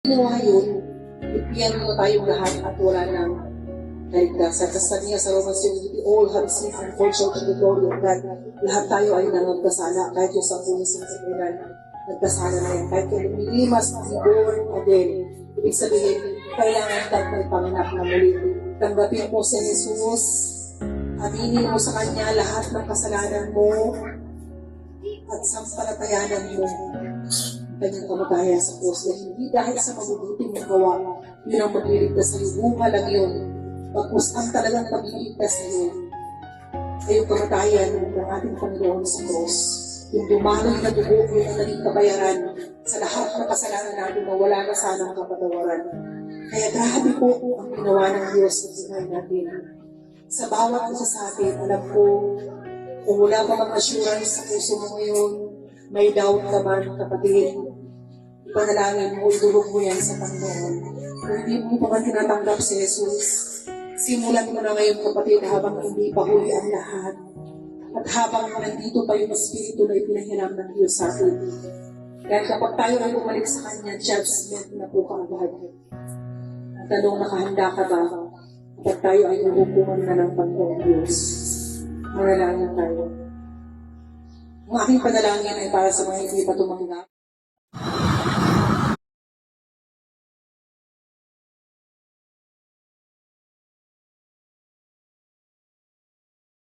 ginawa yun, ipiyan mo tayong lahat at wala nang kaligtasan. Kasi sabi niya sa Romans, we all have sinned and fall short of the glory of God. Lahat tayo ay nangagkasala, kahit yung sa pulis ng sinulan, nagkasala na yan. Kahit yung we must be born again. Ibig sabihin, kailangan tayo panganak na muli. Tanggapin mo si Jesus, aminin mo sa Kanya lahat ng kasalanan mo, at sampalatayanan mo kanyang kamatayan sa krus. Hindi dahil sa mabubuting mong gawa, yun ang magliligtas sa iyo. Bunga lang yun. Pagkus ang talagang magliligtas sa iyo ay yung kamatayan ng ating Panginoon sa krus. Yung dumaloy na dugo, yun ang naging kabayaran sa lahat ng kasalanan natin na wala na sanang kapatawaran. Kaya grabe po ang ginawa ng Diyos sa buhay natin. Sa bawat isa sa atin, alam ko, kung wala ka mang assurance sa puso mo ngayon, may doubt ka man, kapatid, ipanalangin mo, idulog mo yan sa Panginoon. Kung hindi mo pa man tinatanggap si Jesus, simulan mo na ngayon, kapatid, habang hindi pa huli ang lahat. At habang nandito pa yung Espiritu na ipinahiram ng Diyos sa atin. Dahil kapag tayo ay bumalik sa Kanya, judgment na po kaagad. At tanong, nakahanda ka ba? Kapag tayo ay hukuman na ng Panginoon Diyos. Manalangin tayo. Ang aking panalangin ay para sa mga hindi pa tumanggap.